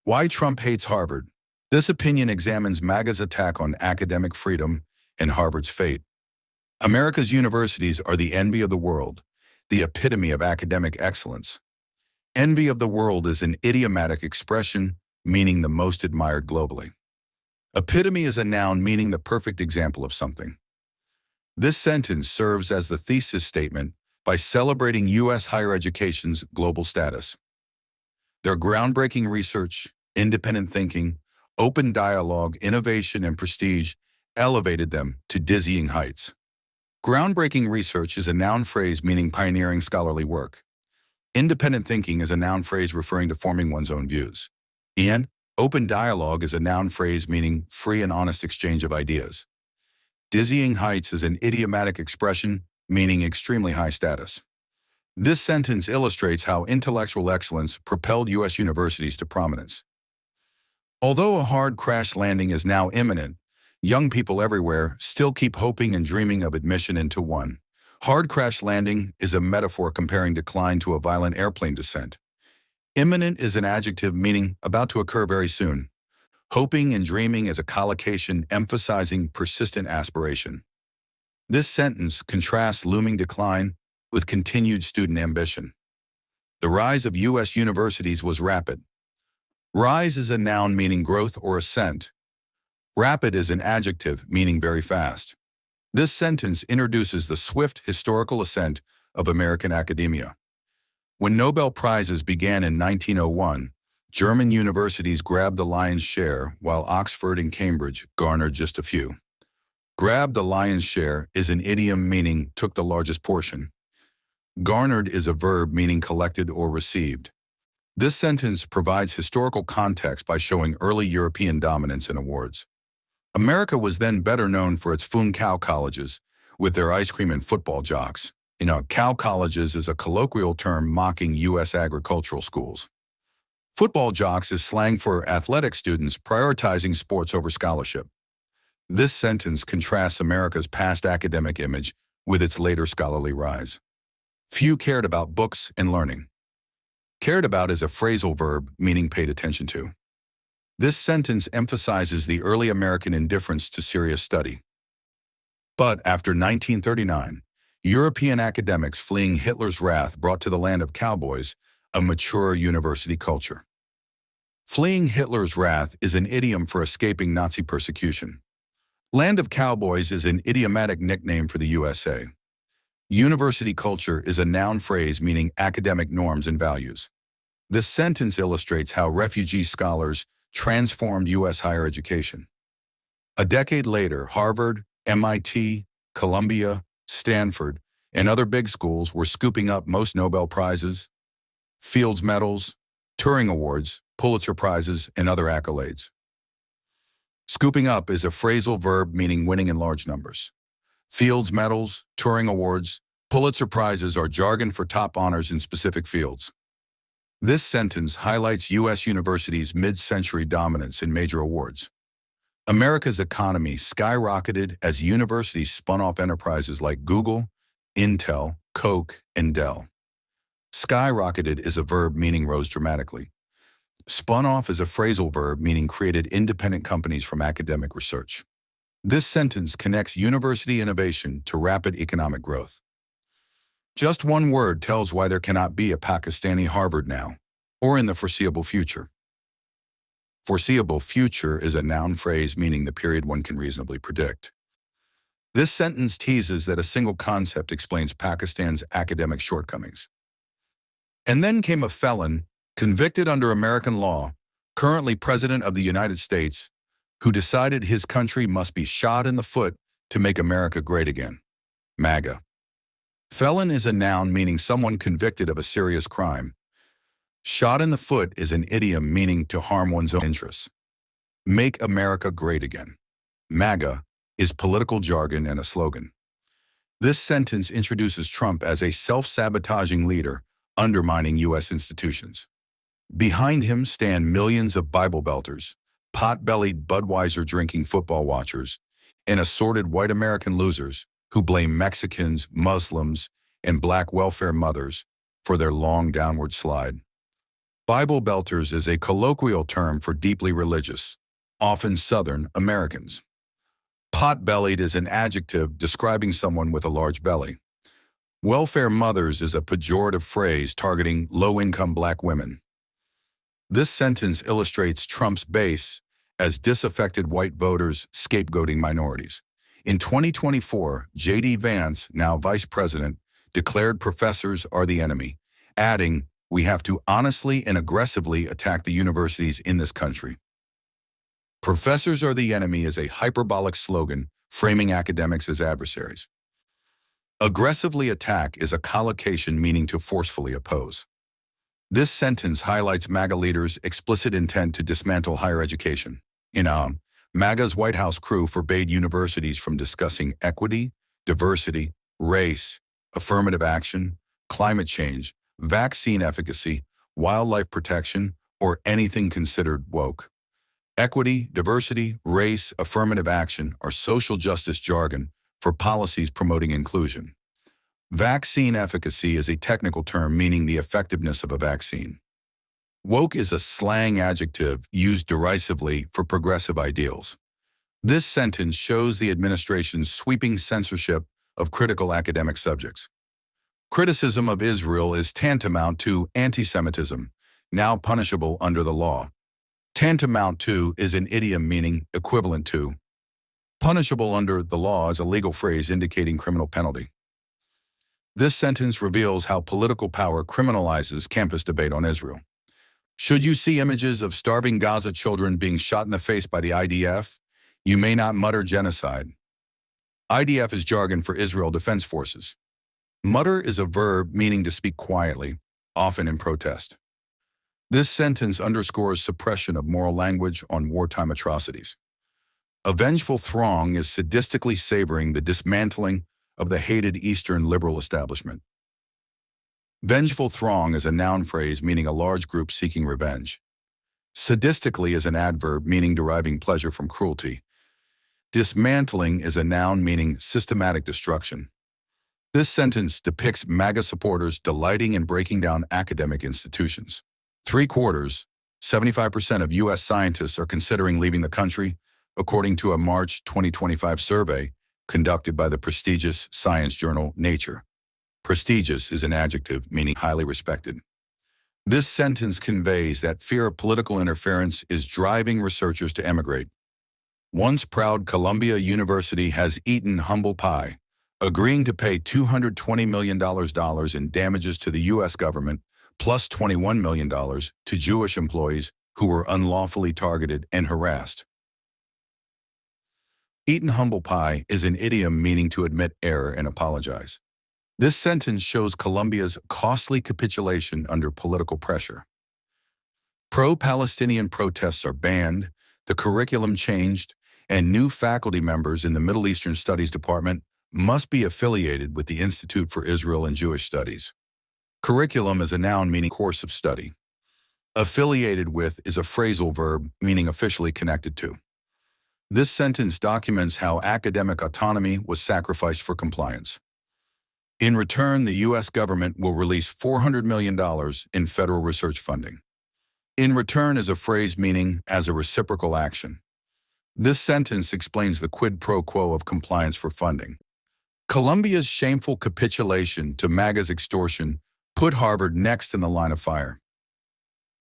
Why Trump hates Harvard. This opinion examines MAGA's attack on academic freedom and Harvard's fate. America's universities are the envy of the world, the epitome of academic excellence. Envy of the world is an idiomatic expression meaning the most admired globally. Epitome is a noun meaning the perfect example of something. This sentence serves as the thesis statement by celebrating U.S. higher education's global status. Their groundbreaking research, independent thinking, open dialogue, innovation, and prestige elevated them to dizzying heights. Groundbreaking research is a noun phrase meaning pioneering scholarly work. Independent thinking is a noun phrase referring to forming one's own views. And open dialogue is a noun phrase meaning free and honest exchange of ideas. Dizzying heights is an idiomatic expression meaning extremely high status. This sentence illustrates how intellectual excellence propelled U.S. universities to prominence. Although a hard crash landing is now imminent, young people everywhere still keep hoping and dreaming of admission into one. Hard crash landing is a metaphor comparing decline to a violent airplane descent. Imminent is an adjective meaning about to occur very soon. Hoping and dreaming is a collocation emphasizing persistent aspiration. This sentence contrasts looming decline with continued student ambition. The rise of U.S. universities was rapid. Rise is a noun meaning growth or ascent. Rapid is an adjective meaning very fast. This sentence introduces the swift historical ascent of American academia. When Nobel Prizes began in 1901, German universities grabbed the lion's share, while Oxford and Cambridge garnered just a few. Grab the lion's share is an idiom meaning took the largest portion. Garnered is a verb meaning collected or received. This sentence provides historical context by showing early European dominance in awards. America was then better known for its cow colleges, with their ice cream and football jocks. Cow colleges is a colloquial term mocking U.S. agricultural schools. Football jocks is slang for athletic students prioritizing sports over scholarship. This sentence contrasts America's past academic image with its later scholarly rise. Few cared about books and learning. Cared about is a phrasal verb meaning paid attention to. This sentence emphasizes the early American indifference to serious study. But after 1939, European academics fleeing Hitler's wrath brought to the land of cowboys a mature university culture. Fleeing Hitler's wrath is an idiom for escaping Nazi persecution. Land of Cowboys is an idiomatic nickname for the USA. University culture is a noun phrase meaning academic norms and values. This sentence illustrates how refugee scholars transformed U.S. higher education. A decade later, Harvard, MIT, Columbia, Stanford, and other big schools were scooping up most Nobel Prizes, Fields Medals, Turing Awards, Pulitzer Prizes, and other accolades. Scooping up is a phrasal verb meaning winning in large numbers. Fields Medals, Turing Awards, Pulitzer Prizes are jargon for top honors in specific fields. This sentence highlights U.S. universities' mid-century dominance in major awards. America's economy skyrocketed as universities spun off enterprises like Google, Intel, Coke, and Dell. Skyrocketed is a verb meaning rose dramatically. Spun off is a phrasal verb meaning created independent companies from academic research. This sentence connects university innovation to rapid economic growth. Just one word tells why there cannot be a Pakistani Harvard now, or in the foreseeable future. Foreseeable future is a noun phrase meaning the period one can reasonably predict. This sentence teases that a single concept explains Pakistan's academic shortcomings. And then came a felon, convicted under American law, currently President of the United States, who decided his country must be shot in the foot to make America great again. MAGA. Felon is a noun meaning someone convicted of a serious crime. Shot in the foot is an idiom meaning to harm one's own interests. Make America great again. MAGA is political jargon and a slogan. This sentence introduces Trump as a self-sabotaging leader undermining U.S. institutions. Behind him stand millions of Bible belters, pot-bellied Budweiser-drinking football watchers, and assorted white American losers who blame Mexicans, Muslims, and black welfare mothers for their long downward slide. Bible Belters is a colloquial term for deeply religious, often Southern Americans. Pot-bellied is an adjective describing someone with a large belly. Welfare mothers is a pejorative phrase targeting low-income black women. This sentence illustrates Trump's base as disaffected white voters scapegoating minorities. In 2024, J.D. Vance, now vice president, declared professors are the enemy, adding, "We have to honestly and aggressively attack the universities in this country." Professors are the enemy is a hyperbolic slogan framing academics as adversaries. Aggressively attack is a collocation meaning to forcefully oppose. This sentence highlights MAGA leaders' explicit intent to dismantle higher education. MAGA's White House crew forbade universities from discussing equity, diversity, race, affirmative action, climate change, vaccine efficacy, wildlife protection, or anything considered woke. Equity, diversity, race, affirmative action are social justice jargon for policies promoting inclusion. Vaccine efficacy is a technical term meaning the effectiveness of a vaccine. Woke is a slang adjective used derisively for progressive ideals. This sentence shows the administration's sweeping censorship of critical academic subjects. Criticism of Israel is tantamount to anti-Semitism, now punishable under the law. Tantamount to is an idiom meaning equivalent to. Punishable under the law is a legal phrase indicating criminal penalty. This sentence reveals how political power criminalizes campus debate on Israel. Should you see images of starving Gaza children being shot in the face by the IDF, you may not mutter genocide. IDF is jargon for Israel Defense Forces. Mutter is a verb meaning to speak quietly, often in protest. This sentence underscores suppression of moral language on wartime atrocities. A vengeful throng is sadistically savoring the dismantling of the hated Eastern liberal establishment. Vengeful throng is a noun phrase meaning a large group seeking revenge. Sadistically is an adverb meaning deriving pleasure from cruelty. Dismantling is a noun meaning systematic destruction. This sentence depicts MAGA supporters delighting in breaking down academic institutions. 75% of U.S. scientists are considering leaving the country, according to a March 2025 survey conducted by the prestigious science journal Nature. Prestigious is an adjective meaning highly respected. This sentence conveys that fear of political interference is driving researchers to emigrate. Once proud Columbia University has eaten humble pie, agreeing to pay $220 million in damages to the U.S. government plus $21 million to Jewish employees who were unlawfully targeted and harassed. Eaten humble pie is an idiom meaning to admit error and apologize. This sentence shows Columbia's costly capitulation under political pressure. Pro-Palestinian protests are banned, the curriculum changed, and new faculty members in the Middle Eastern Studies Department must be affiliated with the Institute for Israel and Jewish Studies. Curriculum is a noun meaning course of study. Affiliated with is a phrasal verb meaning officially connected to. This sentence documents how academic autonomy was sacrificed for compliance. In return, the U.S. government will release $400 million in federal research funding. In return is a phrase meaning as a reciprocal action. This sentence explains the quid pro quo of compliance for funding. Columbia's shameful capitulation to MAGA's extortion put Harvard next in the line of fire.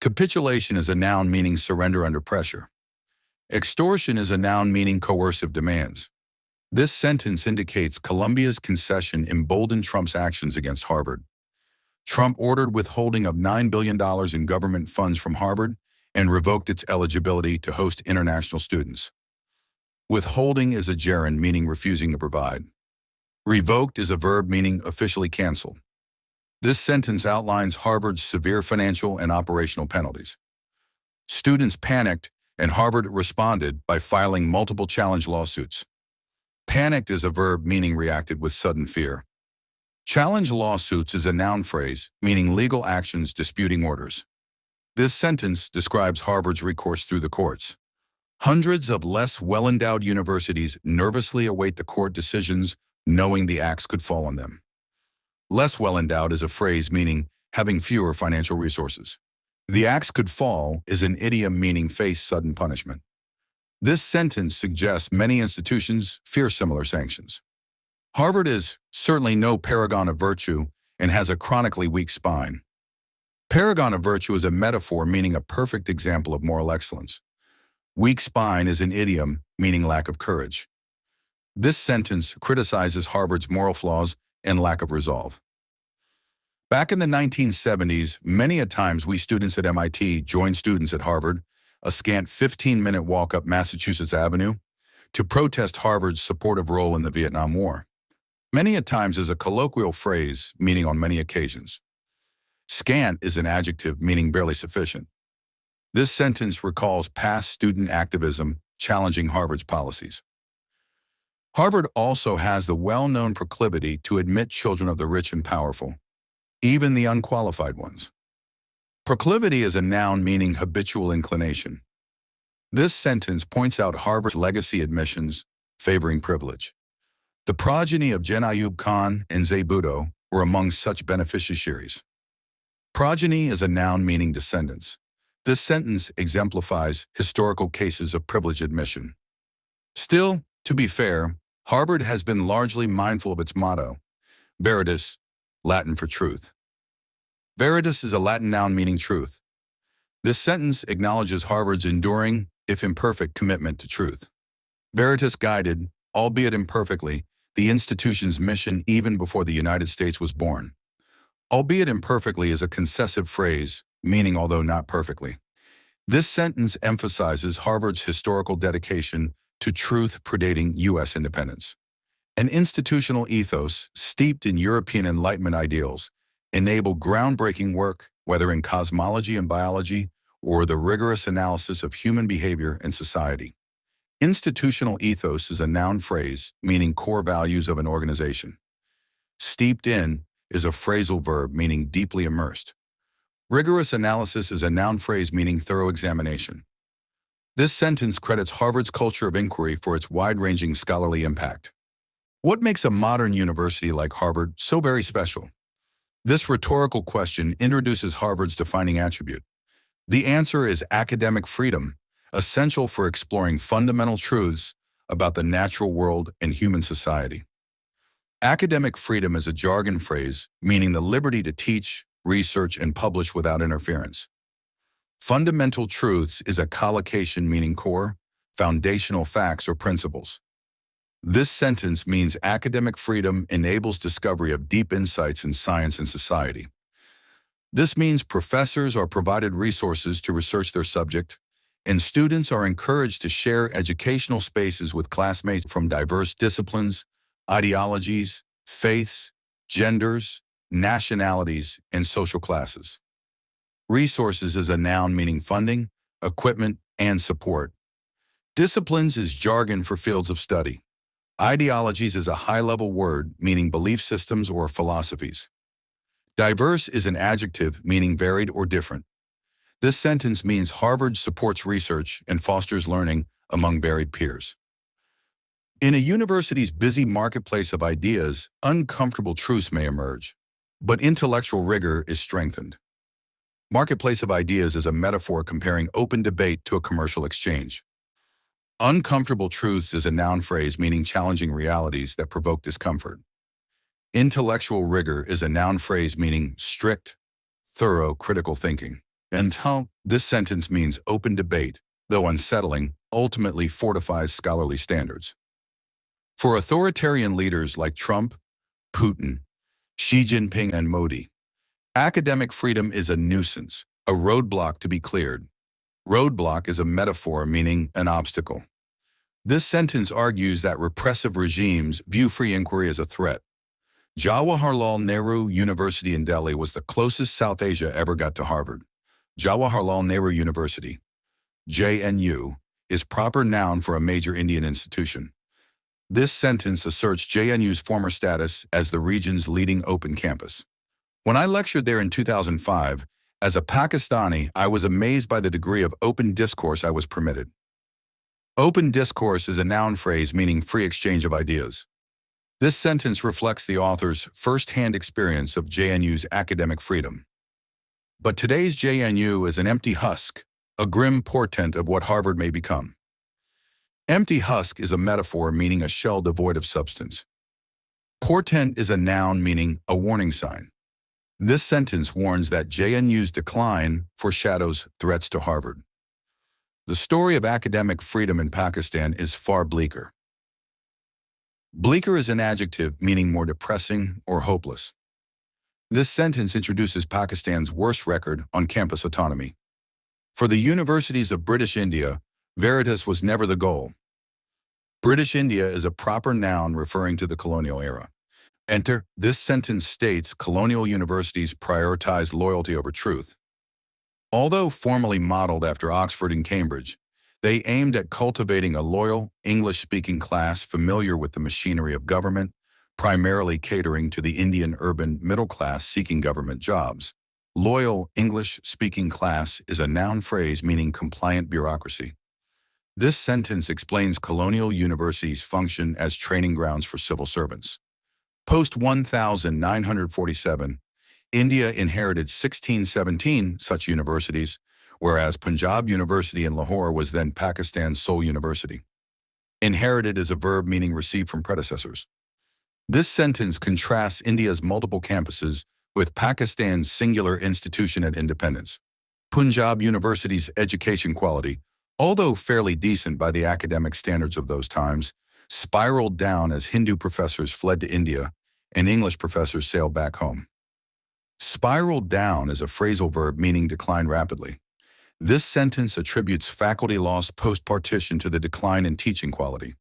Capitulation is a noun meaning surrender under pressure. Extortion is a noun meaning coercive demands. This sentence indicates Columbia's concession emboldened Trump's actions against Harvard. Trump ordered withholding of $9 billion in government funds from Harvard and revoked its eligibility to host international students. Withholding is a gerund meaning refusing to provide. Revoked is a verb meaning officially cancel. This sentence outlines Harvard's severe financial and operational penalties. Students panicked, and Harvard responded by filing multiple challenge lawsuits. Panicked is a verb meaning reacted with sudden fear. Challenge lawsuits is a noun phrase meaning legal actions disputing orders. This sentence describes Harvard's recourse through the courts. Hundreds of less well-endowed universities nervously await the court decisions, knowing the axe could fall on them. Less well-endowed is a phrase meaning having fewer financial resources. The axe could fall is an idiom meaning face sudden punishment. This sentence suggests many institutions fear similar sanctions. Harvard is certainly no paragon of virtue and has a chronically weak spine. Paragon of virtue is a metaphor meaning a perfect example of moral excellence. Weak spine is an idiom meaning lack of courage. This sentence criticizes Harvard's moral flaws and lack of resolve. Back in the 1970s, many a times we students at MIT joined students at Harvard, a scant 15-minute walk up Massachusetts Avenue, to protest Harvard's supportive role in the Vietnam War. Many a times is a colloquial phrase meaning on many occasions. Scant is an adjective meaning barely sufficient. This sentence recalls past student activism challenging Harvard's policies. Harvard also has the well-known proclivity to admit children of the rich and powerful, even the unqualified ones. Proclivity is a noun meaning habitual inclination. This sentence points out Harvard's legacy admissions favoring privilege. The progeny of Jen Ayub Khan and Zay Bhutto were among such beneficiaries. Progeny is a noun meaning descendants. This sentence exemplifies historical cases of privileged admission. Still, to be fair, Harvard has been largely mindful of its motto, Veritas, Latin for truth. Veritas is a Latin noun meaning truth. This sentence acknowledges Harvard's enduring, if imperfect, commitment to truth. Veritas guided, albeit imperfectly, the institution's mission even before the United States was born. Albeit imperfectly is a concessive phrase, meaning although not perfectly. This sentence emphasizes Harvard's historical dedication to truth predating U.S. independence. An institutional ethos steeped in European Enlightenment ideals enabled groundbreaking work, whether in cosmology and biology or the rigorous analysis of human behavior and society. Institutional ethos is a noun phrase meaning core values of an organization. Steeped in is a phrasal verb meaning deeply immersed. Rigorous analysis is a noun phrase meaning thorough examination. This sentence credits Harvard's culture of inquiry for its wide-ranging scholarly impact. What makes a modern university like Harvard so very special? This rhetorical question introduces Harvard's defining attribute. The answer is academic freedom, essential for exploring fundamental truths about the natural world and human society. Academic freedom is a jargon phrase meaning the liberty to teach, research, and publish without interference. Fundamental truths is a collocation meaning core, foundational facts or principles. This sentence means academic freedom enables discovery of deep insights in science and society. This means professors are provided resources to research their subject, and students are encouraged to share educational spaces with classmates from diverse disciplines, ideologies, faiths, genders, nationalities, and social classes. Resources is a noun meaning funding, equipment, and support. Disciplines is jargon for fields of study. Ideologies is a high-level word meaning belief systems or philosophies. Diverse is an adjective meaning varied or different. This sentence means Harvard supports research and fosters learning among varied peers. In a university's busy marketplace of ideas, uncomfortable truths may emerge, but intellectual rigor is strengthened. Marketplace of ideas is a metaphor comparing open debate to a commercial exchange. Uncomfortable truths is a noun phrase meaning challenging realities that provoke discomfort. Intellectual rigor is a noun phrase meaning strict, thorough, critical thinking. And this sentence means open debate, though unsettling, ultimately fortifies scholarly standards. For authoritarian leaders like Trump, Putin, Xi Jinping, and Modi, academic freedom is a nuisance, a roadblock to be cleared. Roadblock is a metaphor meaning an obstacle. This sentence argues that repressive regimes view free inquiry as a threat. Jawaharlal Nehru University in Delhi was the closest South Asia ever got to Harvard. Jawaharlal Nehru University, JNU, is proper noun for a major Indian institution. This sentence asserts JNU's former status as the region's leading open campus. When I lectured there in 2005, as a Pakistani, I was amazed by the degree of open discourse I was permitted. Open discourse is a noun phrase meaning free exchange of ideas. This sentence reflects the author's first-hand experience of JNU's academic freedom. But today's JNU is an empty husk, a grim portent of what Harvard may become. Empty husk is a metaphor meaning a shell devoid of substance. Portent is a noun meaning a warning sign. This sentence warns that JNU's decline foreshadows threats to Harvard. The story of academic freedom in Pakistan is far bleaker. Bleaker is an adjective meaning more depressing or hopeless. This sentence introduces Pakistan's worst record on campus autonomy. For the universities of British India, veritas was never the goal. British India is a proper noun referring to the colonial era. Enter, this sentence states colonial universities prioritize loyalty over truth. Although formally modeled after Oxford and Cambridge, they aimed at cultivating a loyal, English-speaking class familiar with the machinery of government, primarily catering to the Indian urban middle class seeking government jobs. Loyal, English-speaking class is a noun phrase meaning compliant bureaucracy. This sentence explains colonial universities' function as training grounds for civil servants. Post-1947, India inherited 1617 such universities, whereas Punjab University in Lahore was then Pakistan's sole university. Inherited is a verb meaning received from predecessors. This sentence contrasts India's multiple campuses with Pakistan's singular institution at independence. Punjab University's education quality, although fairly decent by the academic standards of those times, spiraled down as Hindu professors fled to India and English professors sailed back home. Spiraled down is a phrasal verb meaning decline rapidly. This sentence attributes faculty loss post-partition to the decline in teaching quality.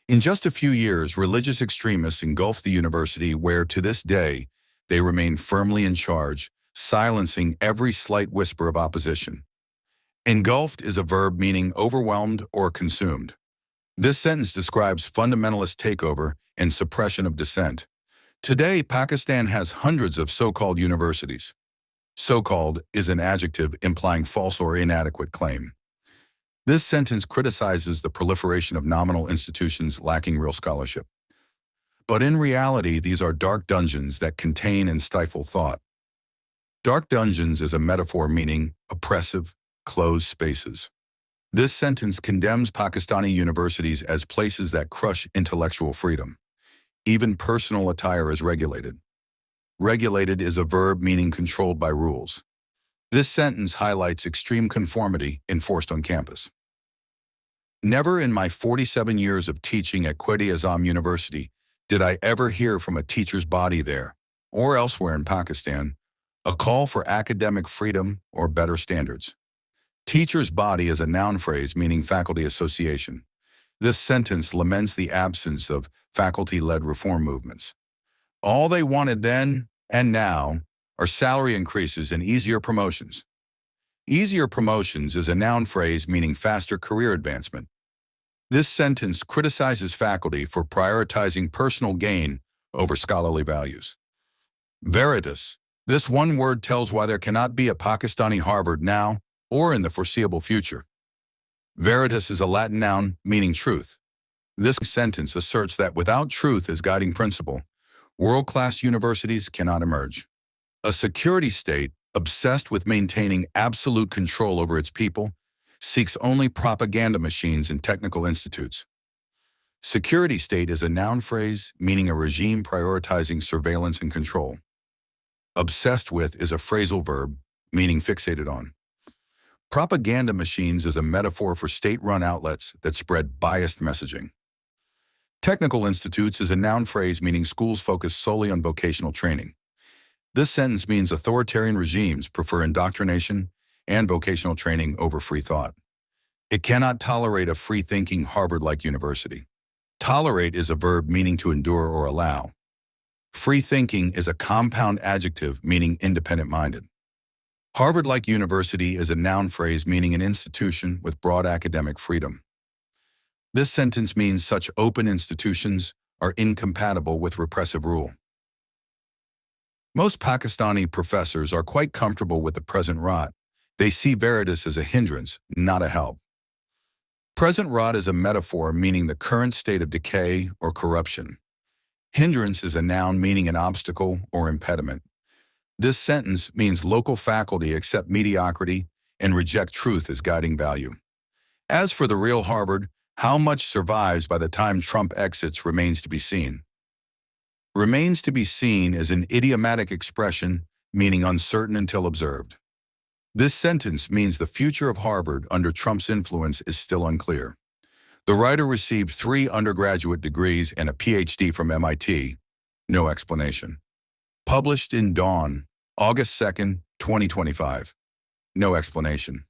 In just a few years, religious extremists engulfed the university where, to this day, they remain firmly in charge, silencing every slight whisper of opposition. Engulfed is a verb meaning overwhelmed or consumed. This sentence describes fundamentalist takeover and suppression of dissent. Today, Pakistan has hundreds of so-called universities. So-called is an adjective implying false or inadequate claim. This sentence criticizes the proliferation of nominal institutions lacking real scholarship. But in reality, these are dark dungeons that contain and stifle thought. Dark dungeons is a metaphor meaning oppressive, closed spaces. This sentence condemns Pakistani universities as places that crush intellectual freedom. Even personal attire is regulated. Regulated is a verb meaning controlled by rules. This sentence highlights extreme conformity enforced on campus. Never in my 47 years of teaching at Quaid-e-Azam University did I ever hear from a teacher's body there, or elsewhere in Pakistan, a call for academic freedom or better standards. Teacher's body is a noun phrase meaning faculty association. This sentence laments the absence of faculty-led reform movements. All they wanted then and now are salary increases and easier promotions. Easier promotions is a noun phrase meaning faster career advancement. This sentence criticizes faculty for prioritizing personal gain over scholarly values. Veritas. This one word tells why there cannot be a Pakistani Harvard now or in the foreseeable future. Veritas is a Latin noun meaning truth. This sentence asserts that without truth as guiding principle, world-class universities cannot emerge. A security state, obsessed with maintaining absolute control over its people, seeks only propaganda machines and technical institutes. Security state is a noun phrase meaning a regime prioritizing surveillance and control. Obsessed with is a phrasal verb meaning fixated on. Propaganda machines is a metaphor for state-run outlets that spread biased messaging. Technical institutes is a noun phrase meaning schools focus solely on vocational training. This sentence means authoritarian regimes prefer indoctrination and vocational training over free thought. It cannot tolerate a free-thinking Harvard-like university. Tolerate is a verb meaning to endure or allow. Free-thinking is a compound adjective meaning independent-minded. Harvard-like university is a noun phrase meaning an institution with broad academic freedom. This sentence means such open institutions are incompatible with repressive rule. Most Pakistani professors are quite comfortable with the present rot. They see veritas as a hindrance, not a help. Present rot is a metaphor meaning the current state of decay or corruption. Hindrance is a noun meaning an obstacle or impediment. This sentence means local faculty accept mediocrity and reject truth as guiding value. As for the real Harvard, how much survives by the time Trump exits remains to be seen. Remains to be seen is an idiomatic expression meaning uncertain until observed. This sentence means the future of Harvard under Trump's influence is still unclear. The writer received 3 undergraduate degrees and a PhD from MIT. No explanation. Published in Dawn, August 2nd, 2025. No explanation.